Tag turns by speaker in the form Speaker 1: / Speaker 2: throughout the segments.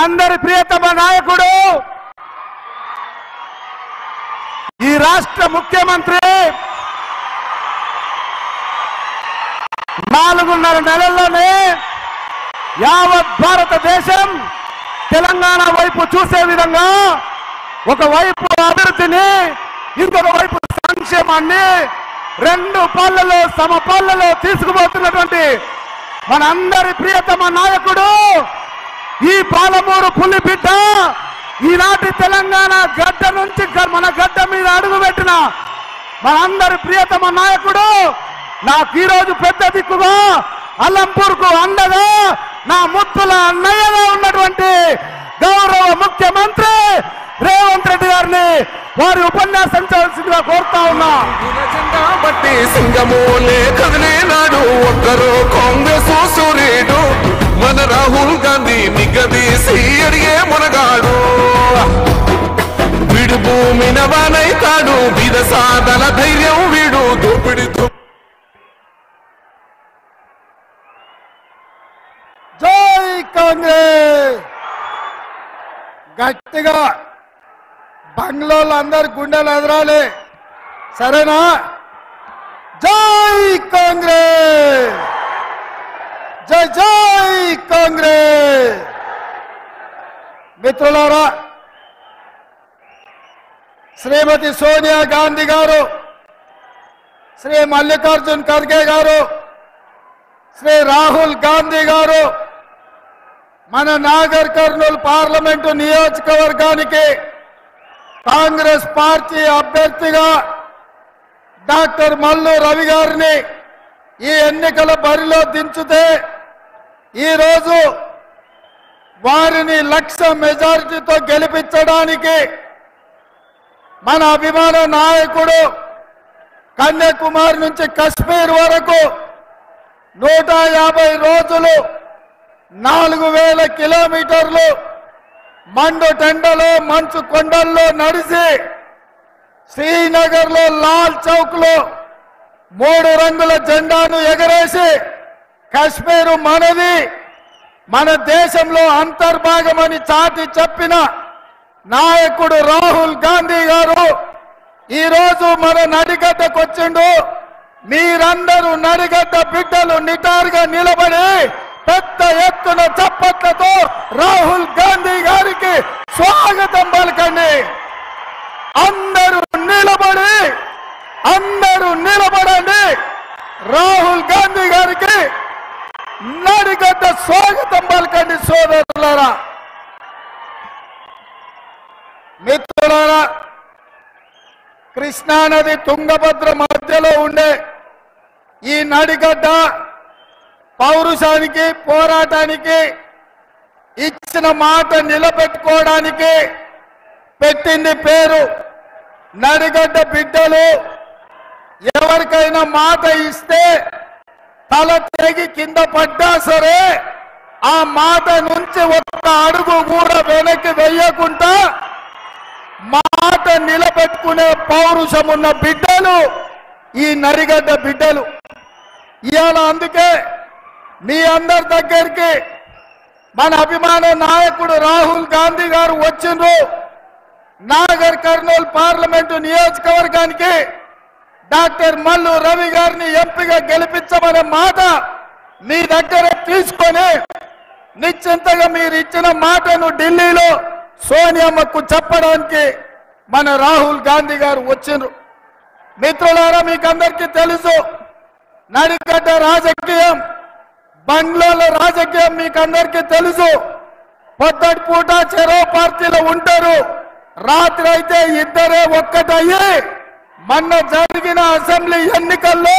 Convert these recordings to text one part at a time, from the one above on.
Speaker 1: అందరి ప్రియతమ నాయకుడు ఈ రాష్ట్ర ముఖ్యమంత్రి 4.5 నెలల్లోనే యావత్ భారతదేశం తెలంగాణ వైపు చూసే విధంగా ఒకవైపు అభివృద్ధిని ఇంకొక వైపు సంక్షేమాన్ని రెండు పాళ్ళలో సమపాళ్ళలో తీసుకుపోతున్నటువంటి మనందరి ప్రియతమ నాయకుడు ఈ పాలమూరు పులిబిడ్డ ఈనాటి తెలంగాణ గడ్డ నుంచి మన గడ్డ మీద అడుగుపెట్టిన మనందరి ప్రియతమ నాయకుడు నాకు ఈరోజు పెద్ద దిక్కుగా అల్లంపూర్కు అండగా నా ముత్తుల అన్నయ్యగా ఉన్నటువంటి గౌరవ ముఖ్యమంత్రి రేవంత్ రెడ్డి గారిని వారి ఉపన్యాసం చేయాల్సిందిగా కోరుతా ఉన్నా.
Speaker 2: బట్టి సింగమోలే కదిలేనాడు ఒక్కరు కాంగ్రెస్ సూర్యుడు మన రాహుల్ గాంధీ నిగదీసి అడిగే మునగాడు వీడు భూమి నవానైతాడు వీర సాధల ధైర్యం వీడు దోపిడితో.
Speaker 1: జై కాంగ్రెస్ గట్టిగా బంగ్లాలో అందరు గుండెలు ఎదరాలి, సరేనా? జై కాంగ్రెస్, జై జై కాంగ్రెస్. మిత్రులారా, శ్రీమతి సోనియా గాంధీ గారు, శ్రీ మల్లికార్జున్ ఖర్గే గారు, శ్రీ రాహుల్ గాంధీ గారు మన నాగర్ కర్నూలు పార్లమెంటు నియోజకవర్గానికి కాంగ్రెస్ పార్టీ అభ్యర్థిగా డాక్టర్ మల్లు రవి గారిని ఈ ఎన్నికల బరిలో దించితే ఈరోజు వారిని 1,00,000 మెజారిటీతో గెలిపించడానికి మన అభిమాన నాయకుడు కన్యాకుమారి నుంచి కశ్మీర్ వరకు 150 రోజులు 4,000 కిలోమీటర్లు మండు టెండలో మంచు కొండల్లో నడిచి శ్రీనగర్ లో లాల్ చౌక్ లో 3 రంగుల జెండాను ఎగరేసి కశ్మీరు మనది, మన దేశంలో అంతర్భాగమని చాటి చెప్పిన నాయకుడు రాహుల్ గాంధీ గారు ఈరోజు మన నడిగడ్డకు వచ్చిండు. మీరందరూ నడిగడ్డ బిడ్డలు నిటారుగా నిలబడి పెద్ద ఎత్తున చప్పట్లతో రాహుల్ గాంధీ గారికి స్వాగతం పలకండి. అందరూ నిలబడండి. రాహుల్ గాంధీ గారికి నడిగడ్డ స్వాగతం పలకండి సోదరులారా. మిత్రులారా, కృష్ణానది తుంగభద్ర మధ్యలో ఉండే ఈ నడిగడ్డ పౌరుషానికి, పోరాటానికి, ఇచ్చిన మాట నిలబెట్టుకోవడానికి పెట్టింది పేరు. నడిగడ్డ బిడ్డలు ఎవరికైనా మాట ఇస్తే తల తెగి కింద పడ్డా సరే ఆ మాట నుంచి ఒక్క అడుగు కూడా వెనక్కి వెయ్యకుండా మాట నిలబెట్టుకునే పౌరుషం ఉన్న బిడ్డలు ఈ నడిగడ్డ బిడ్డలు. ఇవాళ అందుకే మీ అందరి దగ్గరికి మన అభిమాన నాయకుడు రాహుల్ గాంధీ గారు వచ్చిండ్రు. నాగర్ కర్నూలు పార్లమెంటు నియోజకవర్గానికి డాక్టర్ మల్లు రవి గారిని ఎంపీగా గెలిపించమనే మాట మీ దగ్గర తీసుకొని నిశ్చింతగా మీరు ఇచ్చిన మాటను ఢిల్లీలో సోనియమ్మకు చెప్పడానికి మన రాహుల్ గాంధీ గారు వచ్చిండ్రు. మిత్రులారా, మీకందరికీ తెలుసు నడిగడ్డ రాజకీయం, బంగ్లాలో రాజకీయం మీకందరికీ తెలుసు. పొద్దటి పూట చెరో పార్టీలో ఉంటారు, రాత్రి అయితే ఇద్దరే ఒక్కటయ్యి మొన్న జరిగిన అసెంబ్లీ ఎన్నికల్లో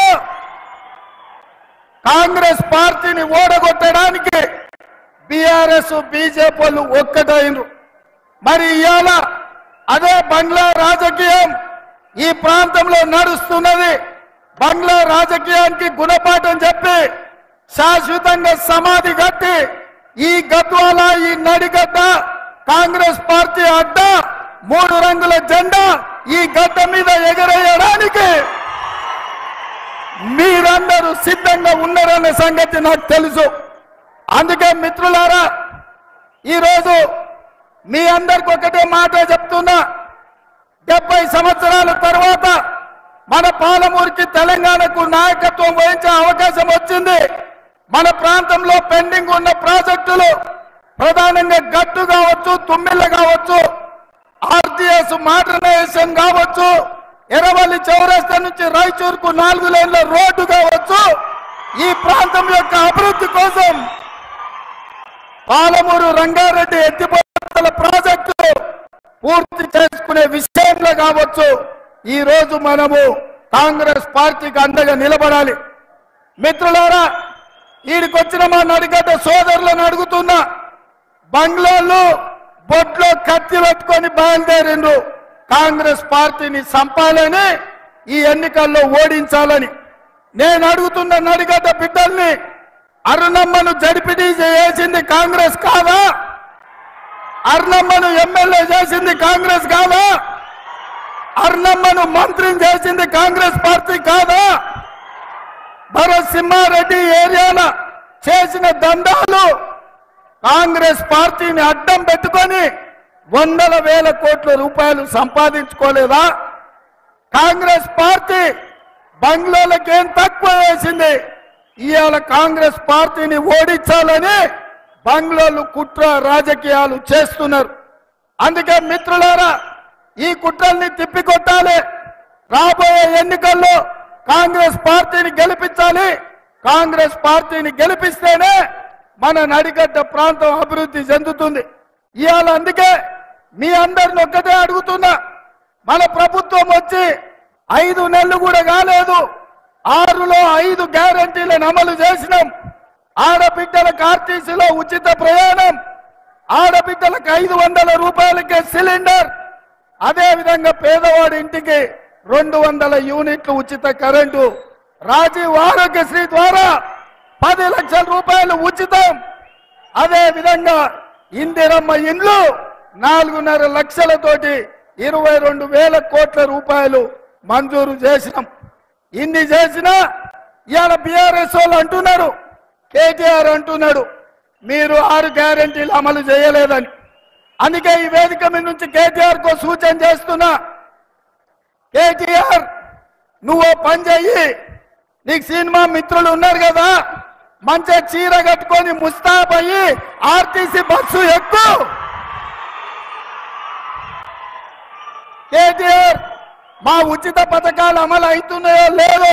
Speaker 1: కాంగ్రెస్ పార్టీని ఓడగొట్టడానికి బీఆర్ఎస్ బీజేపీలు ఒక్కటైనరు. మరి ఇవాళ అదే బంగ్లా రాజకీయం ఈ ప్రాంతంలో నడుస్తున్నది. బంగ్లా రాజకీయానికి గుణపాఠం చెప్పి శాశ్వతంగా సమాధి కట్టి ఈ గద్వాల, ఈ నడిగడ్డ కాంగ్రెస్ పార్టీ అడ్డ 3 రంగుల జెండా ఈ గడ్డ మీద ఎగరేయడానికి మీరందరూ సిద్ధంగా ఉన్నారనే సంగతి నాకు తెలుసు. అందుకే మిత్రులారా, ఈరోజు మీ అందరికి ఒకటే మాట చెప్తున్నా, 70 సంవత్సరాల తర్వాత మన పాలమూరుకి తెలంగాణకు నాయకత్వం వహించే అవకాశం వచ్చింది. మన ప్రాంతంలో పెండింగ్ ఉన్న ప్రాజెక్టులు ప్రధానంగా గట్టు కావచ్చు, తుమ్మిళ్ళ కావచ్చు, ఆర్టీఎస్ మోడర్నైజేషన్ కావచ్చు, ఎర్రవల్లి చౌరస్తా నుంచి రాయచూరుకు 4 లేన్ల రోడ్డు కావచ్చు, ఈ ప్రాంతం యొక్క అభివృద్ధి కోసం పాలమూరు రంగారెడ్డి ఎత్తిపోతల ప్రాజెక్టు పూర్తి చేసుకునే విషయంలో కావచ్చు, ఈ రోజు మనము కాంగ్రెస్ పార్టీకి అండగా నిలబడాలి. మిత్రులారా, ఈడికొచ్చిన మా నడిగడ్డ సోదరులను అడుగుతున్నా, బంగ్లాలు బొట్లో కత్తి పెట్టుకొని బయలుదేరిండ్రు కాంగ్రెస్ పార్టీని సంపాలని, ఈ ఎన్నికల్లో ఓడించాలని. నేను అడుగుతున్న నడిగడ్డ బిడ్డల్ని, అరుణమ్మను జడ్పీటీసీ చేసింది కాంగ్రెస్ కాదా? అరుణమ్మను ఎమ్మెల్యే చేసింది కాంగ్రెస్ కాదా? అరుణమ్మను మంత్రిని చేసింది కాంగ్రెస్ పార్టీ కాదా? భరత్ సింహారెడ్డి ఏరియాల చేసిన దందాలు కాంగ్రెస్ పార్టీని అడ్డం పెట్టుకొని వందల వేల కోట్ల రూపాయలు సంపాదించుకోలేదా? కాంగ్రెస్ పార్టీ బంగ్లాలకు ఏం తక్కువ వేసింది? ఇవాళ కాంగ్రెస్ పార్టీని ఓడించాలని బంగ్లాలు కుట్ర రాజకీయాలు చేస్తున్నారు. అందుకే మిత్రులారా, ఈ కుట్రల్ని తిప్పికొట్టాలి. రాబోయే ఎన్నికల్లో కాంగ్రెస్ పార్టీని గెలిపించాలి. కాంగ్రెస్ పార్టీని గెలిపిస్తేనే మన నడిగడ్డ ప్రాంతం అభివృద్ధి చెందుతుంది. ఇవాళ అందుకే మీ అందరిని ఒక్కటే అడుగుతున్నా, మన ప్రభుత్వం వచ్చి 5 నెలలు కూడా కాలేదు, 6లో 5 గ్యారంటీలను అమలు చేసినాం. ఆడబిడ్డలకు ఆర్టీసీలో ఉచిత ప్రయాణం, ఆడబిడ్డలకు 500 రూపాయలకే సిలిండర్, అదే విధంగా పేదవాడి ఇంటికి 200 యూనిట్లు ఉచిత కరెంటు, రాజీవ్ ఆరోగ్యశ్రీ ద్వారా 10 లక్షల రూపాయలు ఉచితం, అదే విధంగా ఇందిరమ్మ ఇండ్లు 4.5 లక్షలతోటి 22,000 కోట్ల రూపాయలు మంజూరు చేసినాం. ఇన్ని చేసినా ఇవాళ బీఆర్ఎస్ వాళ్ళు అంటున్నారు, కేటీఆర్ అంటున్నాడు మీరు 6 గ్యారెంటీలు అమలు చేయలేదని. అందుకే ఈ వేదిక మీద నుంచి కేటీఆర్ కో సూచన చేస్తున్నా, కేటీఆర్ నువ్వు పని చెయ్యి, నీకు సినిమా మిత్రులు ఉన్నారు కదా, మంచిగా చీర కట్టుకొని ముస్తాబయ్యి ఆర్టీసీ బస్సు ఎక్కు. కేటీఆర్ మా ఉచిత పథకాలు అమలు అవుతున్నాయో లేదో,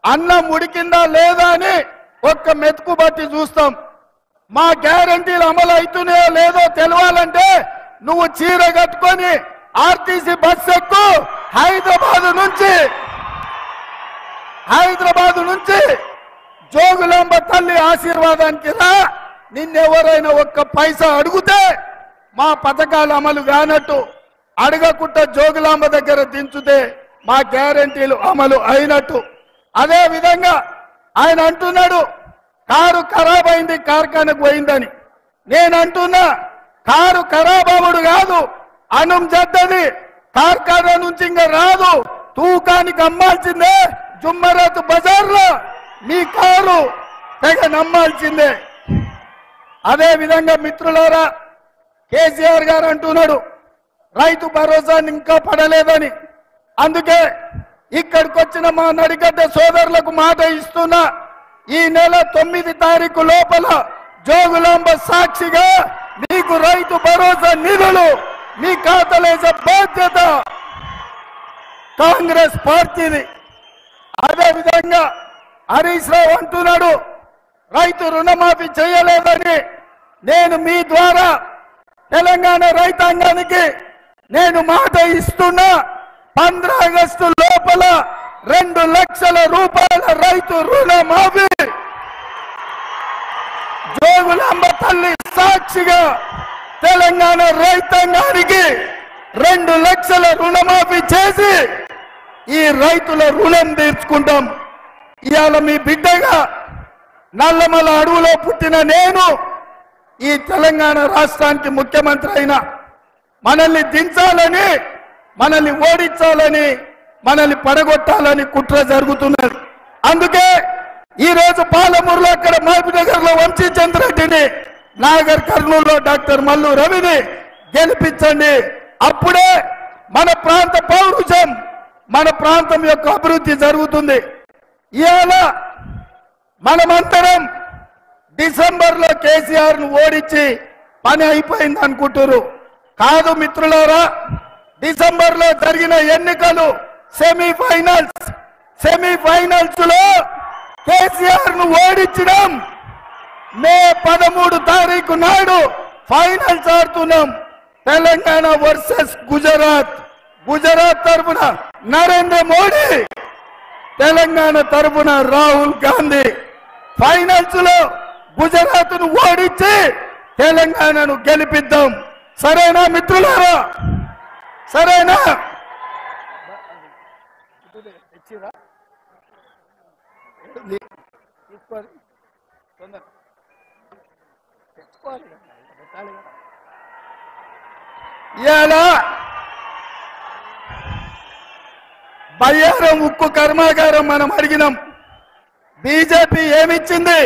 Speaker 1: అన్నం ఉడికిందా లేదా అని ఒక్క మెతుకు బట్టి చూస్తాం. మా గ్యారంటీలు అమలు అవుతున్నాయో లేదో తెలవాలంటే నువ్వు చీర కట్టుకొని ఆర్టీసీ బస్సు ఎక్కు. హైదరాబాద్ నుంచి జోగులాంబ తల్లి ఆశీర్వాదానికి రా. నిన్నెవరైనా ఒక్క పైసా అడిగితే మా పథకాలు అమలు కానట్టు, అడగకుండా జోగులాంబ దగ్గర దించుతే మా గ్యారంటీలు అమలు అయినట్టు. అదే విధంగా ఆయన అంటున్నాడు కారు ఖరాబ్ అయింది కార్ఖానకు పోయిందని. నేను అంటున్నా కారు ఖరాబ్ అవ్వడు కాదు, అన్నం చెడ్డది, కార్ఖానా నుంచి ఇంకా రాదు, తూకానికి అమ్మాల్సిందే. జుమ్మరాత్ బజార్లో మీ కారు తెగ నమ్మాల్సిందే. అదే విధంగా మిత్రులారా, కేసీఆర్ గారు అంటున్నాడు రైతు భరోసా ఇంకా పడలేదని. అందుకే ఇక్కడికి వచ్చిన మా నడిగడ్డ సోదరులకు మాట ఇస్తున్నా, ఈ నెల 9 తారీఖు లోపల జోగులాంబ సాక్షిగా మీకు రైతు భరోసా నిధులు మీ ఖాతాలేసే బాధ్యత కాంగ్రెస్ పార్టీది. అదే విధంగా హరీష్ రావు అంటున్నాడు రైతు రుణమాఫీ చేయలేదని. నేను మీ ద్వారా తెలంగాణ రైతాంగానికి నేను మాట ఇస్తున్నా, 15 ఆగస్టు లోపల 2 లక్షల రూపాయల రైతు రుణమాఫీ జోగులాంబ తల్లి సాక్షిగా తెలంగాణ రైతాంగానికి 2 లక్షల రుణమాఫీ చేసి ఈ రైతుల రుణం తీర్చుకుంటాం. ఇవాళ మీ బిడ్డగా నల్లమల అడవులో పుట్టిన నేను ఈ తెలంగాణ రాష్ట్రానికి ముఖ్యమంత్రి అయినా, మనల్ని దించాలని, మనల్ని ఓడించాలని, మనల్ని పడగొట్టాలని కుట్ర జరుగుతున్నది. అందుకే ఈ రోజు పాలమూరులో అక్కడ మహబూబ్నగర్లో వంశీచంద్రెడ్డిని నాగర్ కర్నూలులో డాక్టర్ మల్లు రవిని గెలిపించండి. అప్పుడే మన ప్రాంత పౌరుషం, మన ప్రాంతం యొక్క అభివృద్ధి జరుగుతుంది. ఇవాళ మనమందరం డిసెంబర్లో కేసీఆర్ ను ఓడించి పని అయిపోయింది అనుకుంటారు. కాదు మిత్రులారా, డిసెంబర్లో జరిగిన ఎన్నికలు సెమీఫైనల్స్ లో కేసీఆర్ ను ఓడించడం. మే 13 తారీఖు నాడు ఫైనల్స్ ఆడుతున్నాం. తెలంగాణ వర్సెస్ గుజరాత్. గుజరాత్ తరఫున నరేంద్ర మోడీ, తెలంగాణ తరఫున రాహుల్ గాంధీ. ఫైనల్స్ లో గుజరాత్ ను ఓడించి తెలంగాణను గెలిపిద్దాం. సరేనా మిత్రులారా? సరేనా? ఇలా బయ్యారం ఉక్కు కర్మాగారం మనం అడిగినాం. బీజేపీ ఏమిచ్చింది?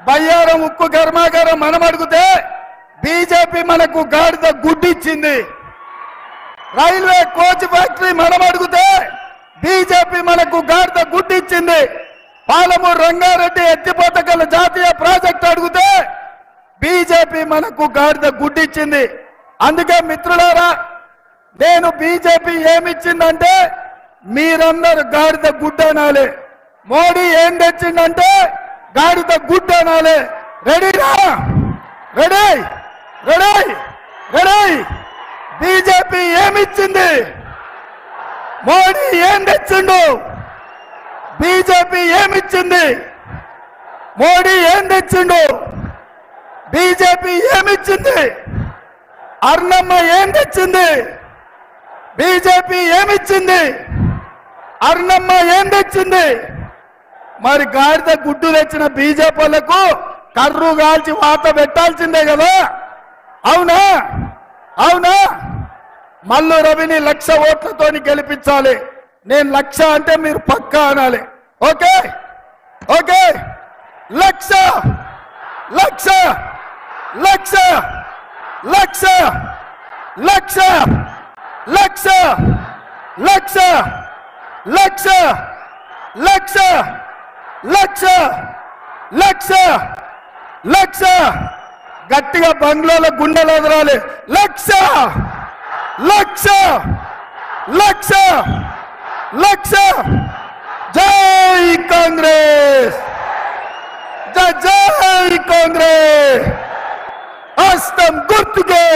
Speaker 1: బయ్యారం ఉక్కు కర్మాగారం మనం అడిగితే బీజేపీ మనకు గాడిద గుడ్డిచ్చింది. రైల్వే కోచ్ ఫ్యాక్టరీ మనం అడిగితే బీజేపీ మనకు గాడిద గుడ్డిచ్చింది. పాలమూరు రంగారెడ్డి ఎత్తిపోతకల జాతీయ ప్రాజెక్టు అడిగితే బీజేపీ మనకు గాడిద గుడ్డిచ్చింది. అందుకే మిత్రులారా, నేను బీజేపీ ఏమిచ్చిందంటే మీరందరూ గాడిద గుడ్డ అనాలి. మోడీ ఏం తెచ్చిందంటే గాడిద గుడ్డ అనాలి. రెడీనా? Ready ready ready. బీజేపీ ఏమిచ్చింది? మోడీ ఏం తెచ్చిండు? బీజేపీ ఏమిచ్చింది? మోడీ ఏం తెచ్చిండు? బీజేపీ ఏమిచ్చింది? అర్ణమ్మ ఏం తెచ్చింది? బీజేపీ ఏమిచ్చింది? అర్ణమ్మ ఏం తెచ్చింది? మరి గాడిద గుడ్డు తెచ్చిన బీజేపీలకు కర్రు కాల్చి వాత పెట్టాల్సిందే కదా. అవునా? అవునా? మల్లు రవిని 1,00,000 ఓట్లతోని గెలిపించాలి. నేను 1,00,000 అంటే మీరు పక్కా అనాలి. Okay okay. 1,00,000 1,00,000 1,00,000 1,00,000 1,00,000 1,00,000 1,00,000 1,00,000 1,00,000 1,00,000 1,00,000. గట్టిగా బంగ్లాలో గుండెలు ఎదరాలి. 1,00,000 1,00,000 1,00,000 1,00,000. జై కాంగ్రెస్, జై కాంగ్రెస్. హస్తం గుర్తుకే,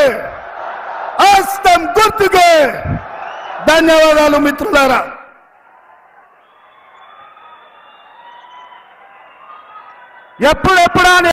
Speaker 1: హస్తం గుర్తుకే. ధన్యవాదాలు మిత్రులారా. ఎప్పుడెప్పుడా